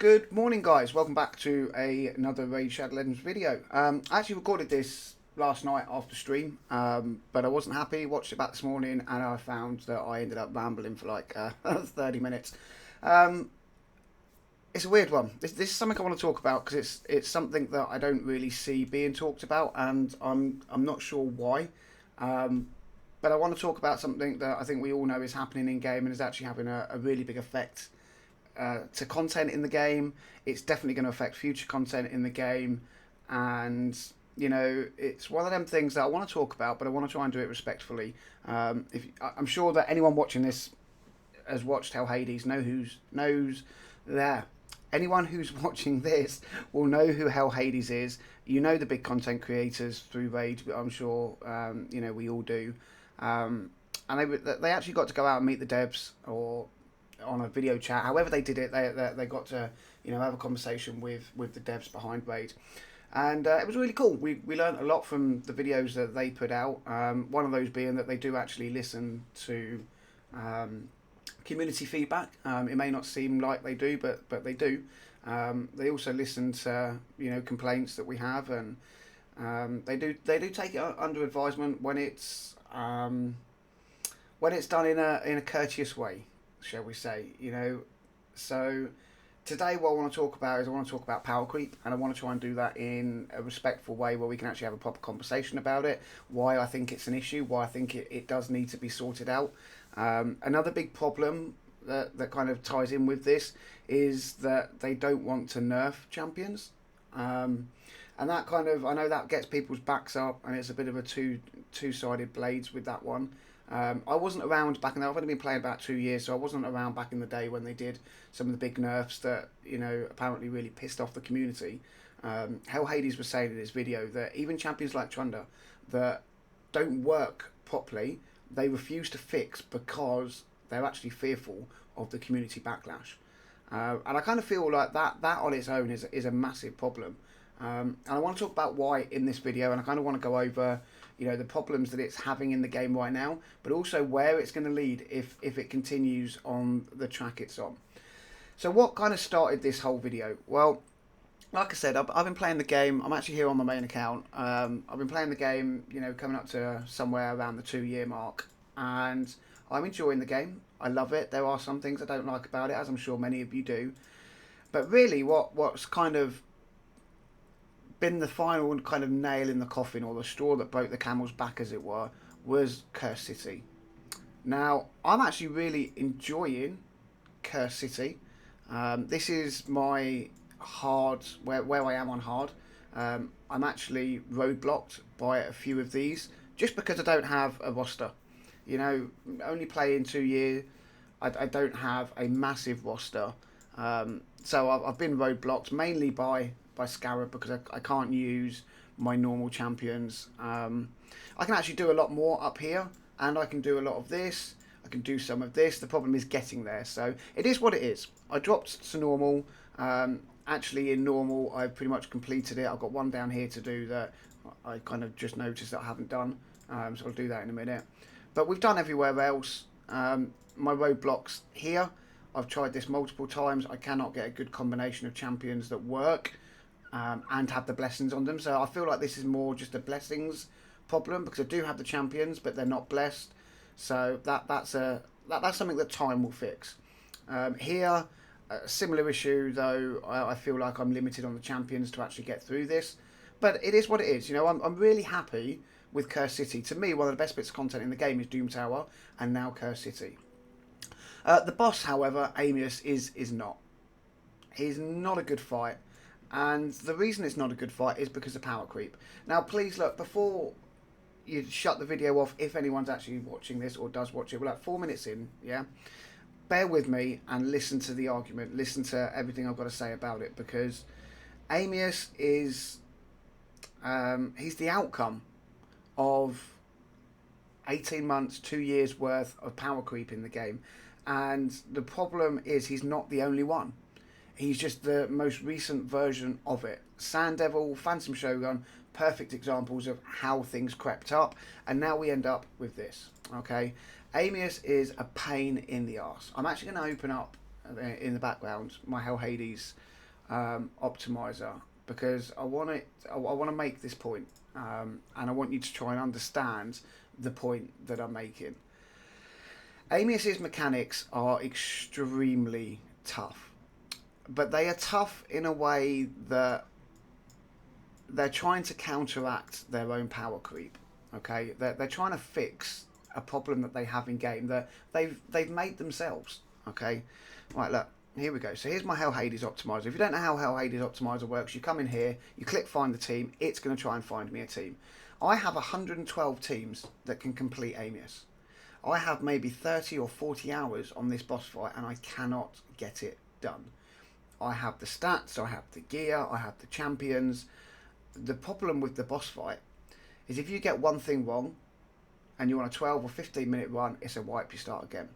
Good morning, guys. Welcome back to another Raid Shadow Legends video. I actually recorded this last night after stream, but I wasn't happy. Watched it back this morning, and I found that I ended up rambling for like 30 minutes. It's a weird one. This is something I want to talk about because it's something that I don't really see being talked about, and I'm not sure why. Um, but I want to talk about something that I think we all know is happening in game and is actually having a really big effect to content in the game. It's definitely going to affect future content in the game, and it's one of them things that I want to talk about, but I want to try and do it respectfully. If I'm sure that anyone watching this has watched Hell Hades, knows there. Anyone who's watching this will know who Hell Hades is. You know the big content creators through Raid. I'm sure we all do. And they actually got to go out and meet the devs or on a video chat. However they did it, they got to have a conversation with the devs behind Raid, and it was really cool. We learned a lot from the videos that they put out. One of those being that they do actually listen to community feedback. It may not seem like they do, but they do. They also listen to complaints that we have, and they do take it under advisement when it's done in a courteous way, shall we say. So today what I want to talk about is I want to talk about power creep, and I want to try and do that in a respectful way where we can actually have a proper conversation about it, why I think it's an issue, why I think it does need to be sorted out. Another big problem that kind of ties in with this is that they don't want to nerf champions, and that kind of, I know that gets people's backs up, and it's a bit of a two-sided blades with that one. I wasn't around back in the, I've only been playing about 2 years, so I wasn't around back in the day when they did some of the big nerfs that apparently really pissed off the community. Hell Hades was saying in his video that even champions like Trunda that don't work properly, they refuse to fix because they're actually fearful of the community backlash. And I kind of feel like that on its own is a massive problem. And I want to talk about why in this video, and I kind of want to go over the problems that it's having in the game right now, but also where it's going to lead if it continues on the track it's on. So what kind of started this whole video? Well, like I said, I've been playing the game. I'm actually here on my main account. I've been playing the game, coming up to somewhere around the 2-year mark, and I'm enjoying the game. I love it. There are some things I don't like about it, as I'm sure many of you do. But really, what's kind of been the final kind of nail in the coffin, or the straw that broke the camel's back, as it were, was Curse City. Now, I'm actually really enjoying Curse City. This is my hard, where I am on hard. I'm actually roadblocked by a few of these, just because I don't have a roster. Only playing 2 years, I don't have a massive roster. So I've been roadblocked mainly by Scarab, because I can't use my normal champions. I can actually do a lot more up here, and I can do a lot of this. I can do some of this. The problem is getting there, so it is what it is. I dropped to normal. Actually, in normal, I've pretty much completed it. I've got one down here to do that I kind of just noticed that I haven't done, so I'll do that in a minute. But we've done everywhere else. My roadblocks here, I've tried this multiple times. I cannot get a good combination of champions that work and have the blessings on them. So I feel like this is more just a blessings problem, because I do have the champions, but they're not blessed. So that's something that time will fix. Here, a similar issue, though. I feel like I'm limited on the champions to actually get through this. But it is what it is. I'm really happy with Curse City. To me, one of the best bits of content in the game is Doom Tower, and now Curse City. The boss, however, Amius, is not. He's not a good fight. And the reason it's not a good fight is because of power creep. Now, please look, before you shut the video off, if anyone's actually watching this or does watch it, we're like 4 minutes in, yeah? Bear with me and listen to the argument. Listen to everything I've got to say about it, because Amius is... he's the outcome of 18 months, 2 years worth of power creep in the game. And the problem is he's not the only one. He's just the most recent version of it. Sand Devil, Phantom Shogun, perfect examples of how things crept up, and now we end up with this. Okay, Amius is a pain in the arse. I'm actually going to open up in the background my Hell Hades optimizer, because I want it. I want to make this point, and I want you to try and understand the point that I'm making. Amius's mechanics are extremely tough, but they are tough in a way that they're trying to counteract their own power creep. Okay, they're trying to fix a problem that they have in game that they've made themselves. Okay, right, look, here we go. So here's my Hell Hades optimizer. If you don't know how Hell Hades optimizer works, you come in here, you click find the team. It's going to try and find me a team. I have 112 teams that can complete Amius. I have maybe 30 or 40 hours on this boss fight, and I cannot get it done. I have the stats, I have the gear, I have the champions. The problem with the boss fight is if you get one thing wrong and you're on a 12 or 15 minute run, it's a wipe, you start again.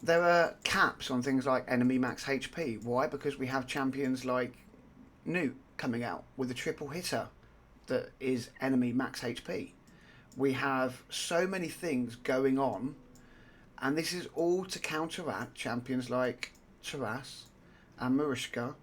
There are caps on things like enemy max HP. Why? Because we have champions like Newt coming out with a triple hitter that is enemy max HP. We have so many things going on, and this is all to counteract champions like Taras and Marishka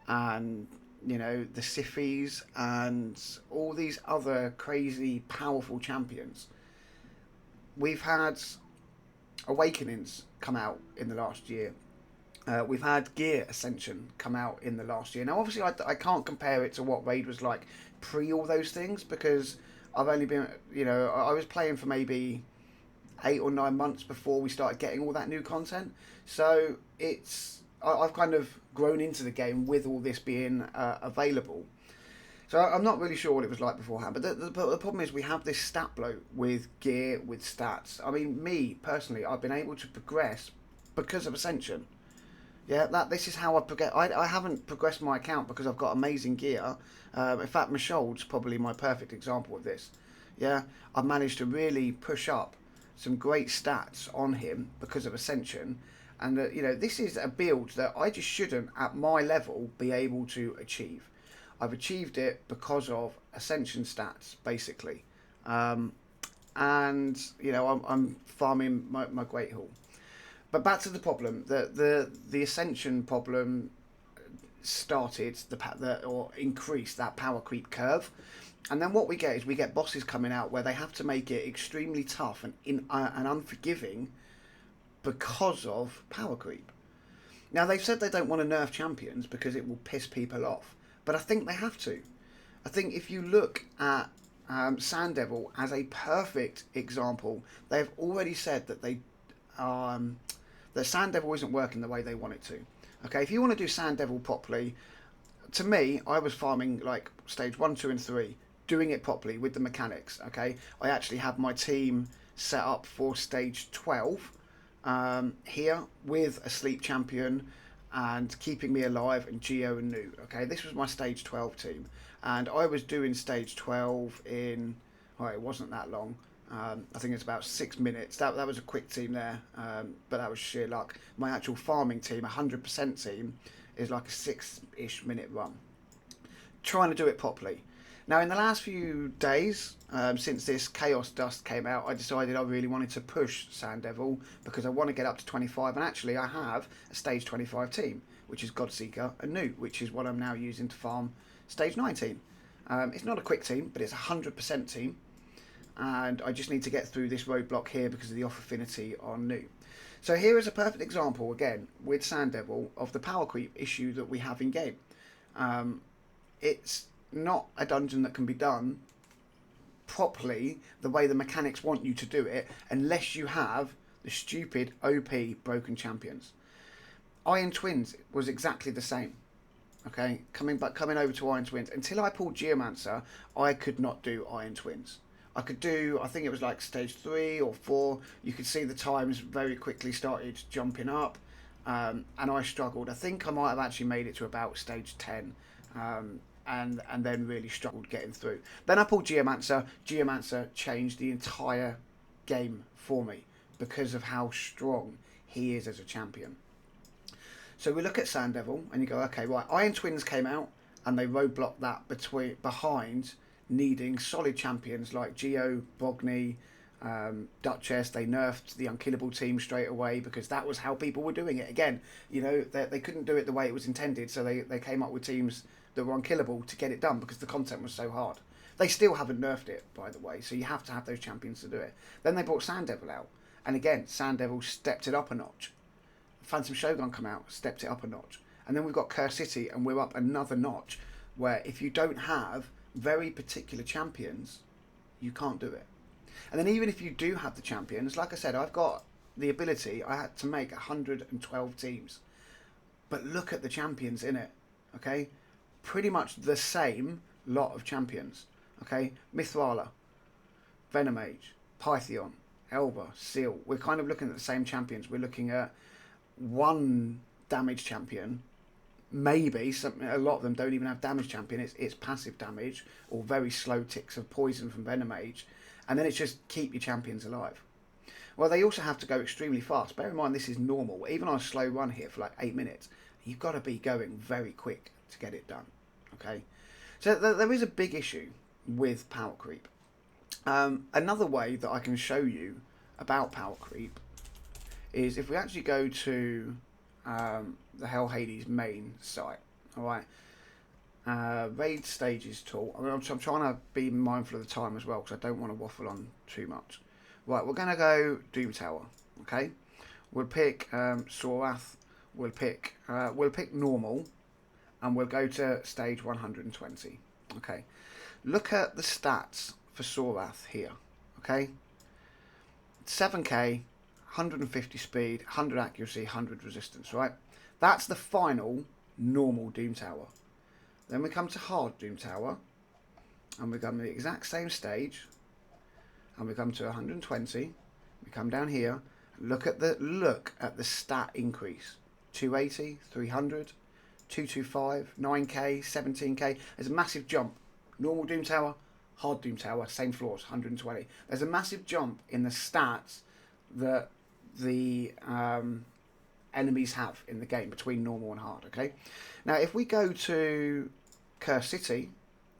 and, you know, the Sifis and all these other crazy powerful champions. We've had Awakenings come out in the last year. We've had Gear Ascension come out in the last year. Now, obviously, I can't compare it to what Raid was like pre all those things, because I've only been, you know, I was playing for maybe 8 or 9 months before we started getting all that new content. So I've kind of grown into the game with all this being available. So I'm not really sure what it was like beforehand. But the problem is we have this stat bloat with gear, with stats. I mean, me, personally, I've been able to progress because of Ascension. Yeah, this is how I progress. I haven't progressed my account because I've got amazing gear. In fact, Mishold's probably my perfect example of this. Yeah, I've managed to really push up some great stats on him because of Ascension. And, you know, this is a build that I just shouldn't, at my level, be able to achieve. I've achieved it because of Ascension stats, basically. And, you know, I'm farming my Great Hall. But back to the problem. The Ascension problem started or increased that power creep curve. And then what we get is we get bosses coming out where they have to make it extremely tough and unforgiving because of power creep. Now, they've said they don't want to nerf champions because it will piss people off. But I think they have to. I think if you look at Sand Devil as a perfect example, they've already said that that Sand Devil isn't working the way they want it to. Okay, if you want to do Sand Devil properly, to me, I was farming like stage 1, 2, and 3, doing it properly with the mechanics. Okay, I actually have my team set up for stage 12 here with a sleep champion and keeping me alive and Geo and Newt. Okay, this was my stage 12 team, and I was doing stage 12 in, it wasn't that long. I think it's about 6 minutes. That was a quick team there, but that was sheer luck. My actual farming team, 100% team, is like a 6-ish minute run. Trying to do it properly. Now, in the last few days, since this Chaos Dust came out, I decided I really wanted to push Sand Devil because I want to get up to 25. And actually, I have a stage 25 team, which is Godseeker and Newt, which is what I'm now using to farm stage 19. It's not a quick team, but it's a 100% team. And I just need to get through this roadblock here because of the off affinity on Newt. So here is a perfect example, again, with Sand Devil, of the power creep issue that we have in game. It's not a dungeon that can be done properly the way the mechanics want you to do it unless you have the stupid OP broken champions. Iron Twins was exactly the same. Okay, coming over to Iron Twins, until I pulled Geomancer, I could not do Iron Twins. I could do, I think it was like stage 3 or 4. You could see the times very quickly started jumping up, and I struggled. I think I might have actually made it to about stage 10. And then really struggled getting through. Then I pulled Geomancer. Geomancer changed the entire game for me because of how strong he is as a champion. So we look at Sand Devil and you go, okay, right, Iron Twins came out and they roadblocked that behind needing solid champions like Geo, Bogni, Duchess, they nerfed the unkillable team straight away because that was how people were doing it. Again, they couldn't do it the way it was intended, so they came up with teams that were unkillable to get it done because the content was so hard. They still haven't nerfed it, by the way, so you have to have those champions to do it. Then they brought Sand Devil out, and again, Sand Devil stepped it up a notch. Phantom Shogun come out, stepped it up a notch. And then we've got Curse City, and we're up another notch, where if you don't have very particular champions, you can't do it. And then even if you do have the champions, like I said, I've got the ability, I had to make 112 teams. But look at the champions in it, okay? Pretty much the same lot of champions, okay? Mithrala, Venomage, Pythion, Elba, Seal. We're kind of looking at the same champions. We're looking at one damage champion. Maybe a lot of them don't even have damage champion. It's passive damage or very slow ticks of poison from Venomage. And then it's just keep your champions alive. Well, they also have to go extremely fast. Bear in mind, this is normal. Even on a slow run here for like 8 minutes, you've got to be going very quick to get it done. Okay? So there is a big issue with power creep. Another way that I can show you about power creep is if we actually go to the Hell Hades main site. Alright. Raid stages tool. I'm trying to be mindful of the time as well because I don't want to waffle on too much. Right, we're going to go Doom Tower. Okay, we'll pick Sorath. We'll pick normal, and we'll go to stage 120. Okay, look at the stats for Sorath here. Okay, 7k, 150 speed, 100 accuracy, 100 resistance. Right, that's the final normal Doom Tower. Then we come to hard Doom Tower, and we come to the exact same stage, and we come to 120. We come down here. Look at the stat increase: 280, 300, 225, 9k, 17k. There's a massive jump. Normal Doom Tower, hard Doom Tower, same floors, 120. There's a massive jump in the stats that the enemies have in the game between normal and hard. Okay. Now, if we go to Curse City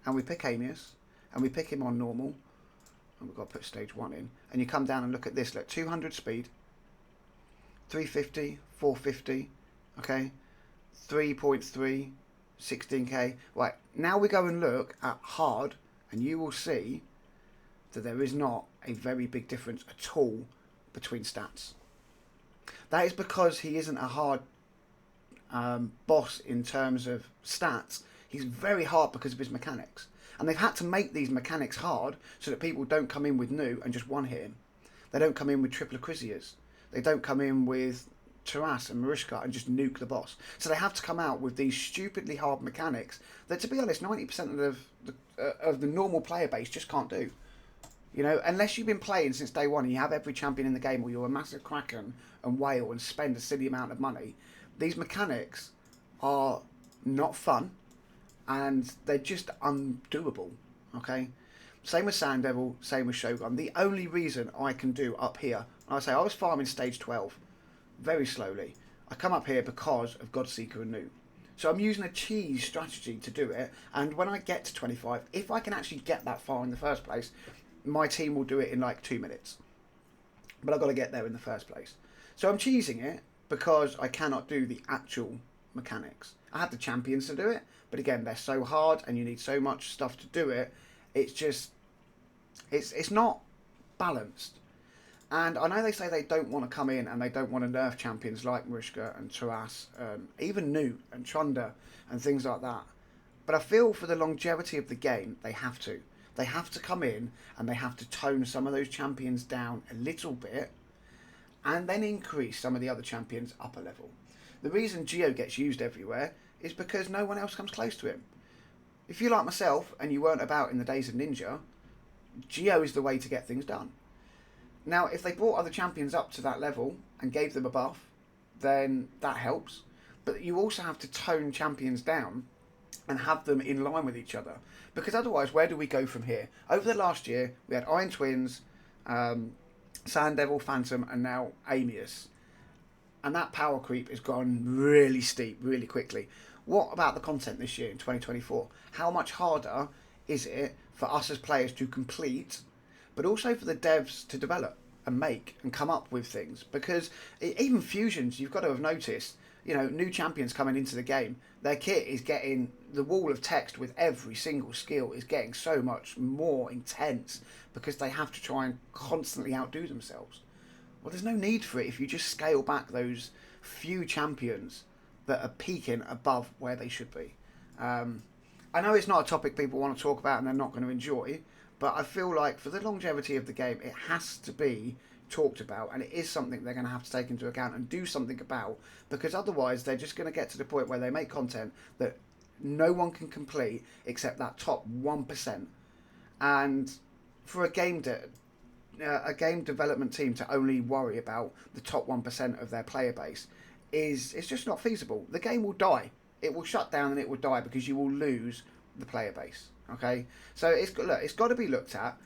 and we pick Amius and we pick him on normal, and we've got to put stage 1 in, and you come down and look at this, look, 200 speed, 350, 450, okay, 3.3, 16k. Right, now we go and look at hard, and you will see that there is not a very big difference at all between stats. That is because he isn't a hard boss in terms of stats. He's very hard because of his mechanics. And they've had to make these mechanics hard so that people don't come in with Nu and just one-hit him. They don't come in with triple Acrisias. They don't come in with Taras and Marishka and just nuke the boss. So they have to come out with these stupidly hard mechanics that, to be honest, 90% of the normal player base just can't do. You know, unless you've been playing since day one and you have every champion in the game, or you're a massive Kraken and whale and spend a silly amount of money, these mechanics are not fun and they're just undoable. Okay, same with Sand Devil, same with Shogun. The only reason I can do up here, I say I was farming stage 12 very slowly. I come up here because of Godseeker and Nu. So I'm using a cheese strategy to do it, and when I get to 25, if I can actually get that far in the first place, my team will do it in like 2 minutes. But I've got to get there in the first place. So I'm cheesing it because I cannot do the actual mechanics. I have the champions to do it, but again, they're so hard and you need so much stuff to do it. It's just, it's not balanced. And I know they say they don't want to come in and they don't want to nerf champions like Marishka and Taras, even Nu and Chunda and things like that. But I feel for the longevity of the game, they have to. They have to come in and they have to tone some of those champions down a little bit and then increase some of the other champions up a level. The reason Geo gets used everywhere is because no one else comes close to him. If you're like myself and you weren't about in the days of Ninja, Geo is the way to get things done. Now, if they brought other champions up to that level and gave them a buff, then that helps. But you also have to tone champions down and have them in line with each other. Because otherwise, where do we go from here? Over the last year, we had Iron Twins, Sand Devil, Phantom, and now Amius. And that power creep has gone really steep, really quickly. What about the content this year in 2024? How much harder is it for us as players to complete but also for the devs to develop and make and come up with things. Because even fusions, you've got to have noticed, new champions coming into the game, their kit is getting, the wall of text with every single skill is getting so much more intense because they have to try and constantly outdo themselves. Well, there's no need for it if you just scale back those few champions that are peaking above where they should be. I know it's not a topic people want to talk about and they're not going to enjoy, but I feel like for the longevity of the game, it has to be talked about, and it is something they're going to have to take into account and do something about, because otherwise they're just going to get to the point where they make content that no one can complete except that top 1%. And for a game development team to only worry about the top 1% of their player base it's just not feasible. The game will die. It will shut down and it will die because you will lose the player base. Okay, so it's got to be looked at.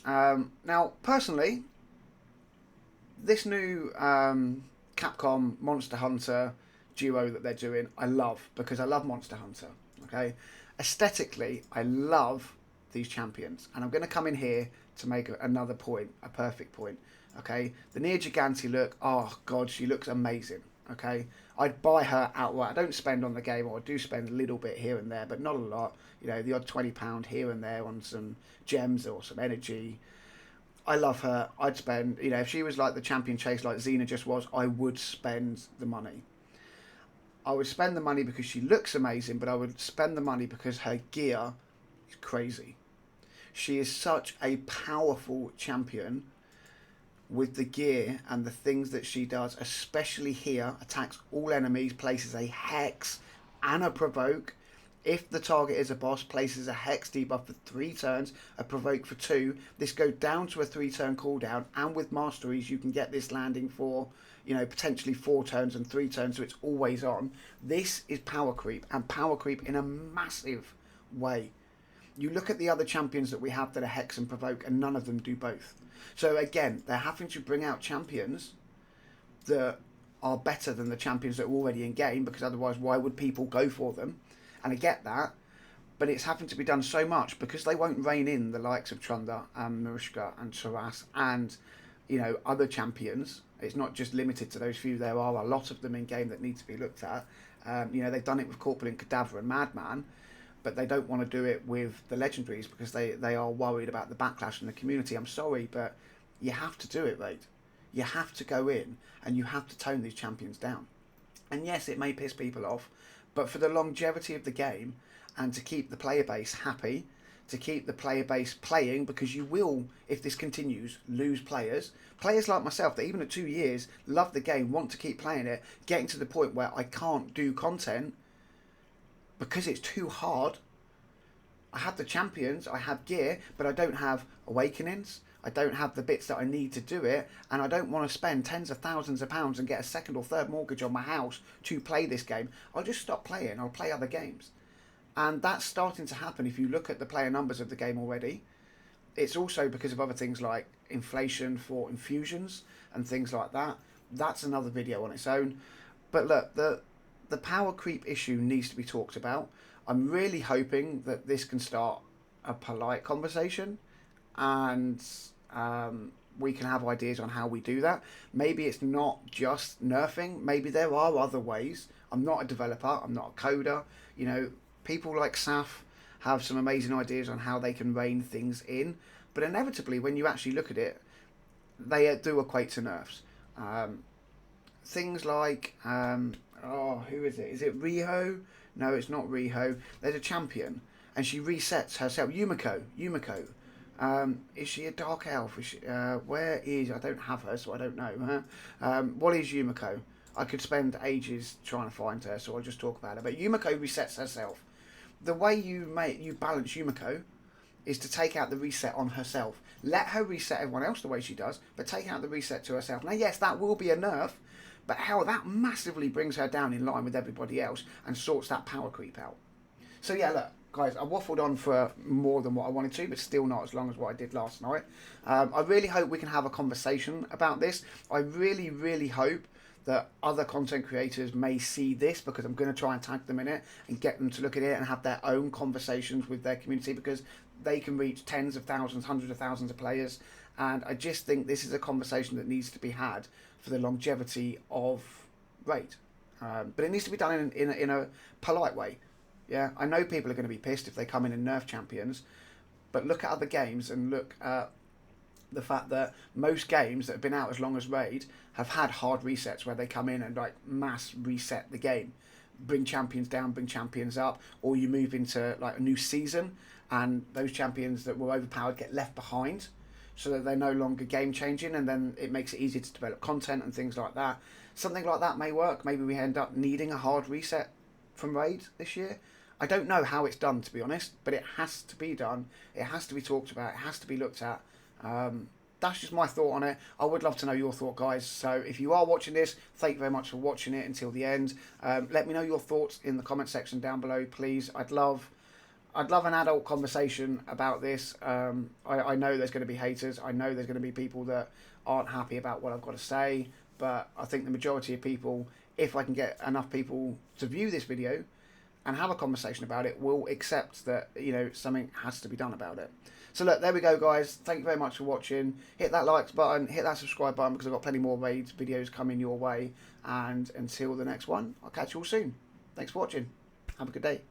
Now, personally, this new Capcom Monster Hunter duo that they're doing, I love, because I love Monster Hunter. Okay, aesthetically, I love these champions, and I'm going to come in here to make another point, a perfect point. Okay, the Nia Gigante look, oh god, she looks amazing. Okay, I'd buy her outright. I don't spend on the game, or I do spend a little bit here and there, but not a lot. The odd £20 here and there on some gems or some energy. I love her. I'd spend, if she was like the champion chase like Xena just was, I would spend the money. I would spend the money because she looks amazing, but I would spend the money because her gear is crazy. She is such a powerful champion with the gear and the things that she does, especially here, attacks all enemies, places a hex and a provoke. If the target is a boss, places a hex debuff for 3 turns, a provoke for 2. This goes down to a 3-turn cooldown, and with masteries you can get this landing for, potentially 4 turns and 3 turns, so it's always on. This is power creep, and power creep in a massive way. You look at the other champions that we have that are hex and provoke, and none of them do both. So again, they're having to bring out champions that are better than the champions that are already in game, because otherwise why would people go for them? And I get that, but it's having to be done so much because they won't rein in the likes of Trunda and Marushka and Taras and other champions. It's not just limited to those few. There are a lot of them in game that need to be looked at. They've done it with Corpulent Cadaver and Madman, but they don't want to do it with the legendaries because they are worried about the backlash in the community. I'm sorry, but you have to do it, right? You have to go in and you have to tone these champions down. And yes, it may piss people off, but for the longevity of the game and to keep the player base happy, to keep the player base playing, because you will, if this continues, lose players. Players like myself that even at 2 years love the game, want to keep playing it, getting to the point where I can't do content because it's too hard. I have the champions, I have gear, but I don't have awakenings. I don't have the bits that I need to do it, and I don't want to spend tens of thousands of pounds and get a second or third mortgage on my house to play this game. I'll just stop playing. I'll play other games. And that's starting to happen if you look at the player numbers of the game already. It's also because of other things like inflation for infusions and things like that. That's another video on its own. But look, the power creep issue needs to be talked about. I'm really hoping that this can start a polite conversation, and we can have ideas on how we do that. Maybe it's not just nerfing. Maybe there are other ways. I'm not a developer. I'm not a coder. People like Saf have some amazing ideas on how they can rein things in. But inevitably, when you actually look at it, they do equate to nerfs. Things like, who is it? Is it Riho? No, it's not Riho. There's a champion, and she resets herself. Yumiko. Is she a dark elf? Where is... I don't have her, so I don't know. What is Yumiko? I could spend ages trying to find her, so I'll just talk about her. But Yumiko resets herself. The way you balance Yumiko is to take out the reset on herself. Let her reset everyone else the way she does, but take out the reset to herself. Now, yes, that will be a nerf, but how that massively brings her down in line with everybody else and sorts that power creep out. So yeah, look, guys, I waffled on for more than what I wanted to, but still not as long as what I did last night. I really hope we can have a conversation about this. I really, really hope that other content creators may see this, because I'm going to try and tag them in it and get them to look at it and have their own conversations with their community, because they can reach tens of thousands, hundreds of thousands of players. And I just think this is a conversation that needs to be had for the longevity of Raid. But it needs to be done in a polite way. Yeah, I know people are going to be pissed if they come in and nerf champions, but look at other games and look at the fact that most games that have been out as long as Raid have had hard resets where they come in and like mass reset the game, bring champions down, bring champions up, or you move into like a new season and those champions that were overpowered get left behind so that they're no longer game changing, and then it makes it easier to develop content and things like that. Something like that may work. Maybe we end up needing a hard reset from Raid this year. I don't know how it's done, to be honest, but it has to be done. It has to be talked about. It has to be looked at. That's just my thought on it. I would love to know your thought, guys. So if you are watching this, thank you very much for watching it until the end. Let me know your thoughts in the comment section down below, please. I'd love an adult conversation about this. I know there's going to be haters. I know there's going to be people that aren't happy about what I've got to say. But I think the majority of people, if I can get enough people to view this video and have a conversation about it, will accept that, you know, something has to be done about it. So look, there we go, guys. Thank you very much for watching. Hit that like button, hit that subscribe button, because I've got plenty more Raid videos coming your way. And until the next one, I'll catch you all soon. Thanks for watching. Have a good day.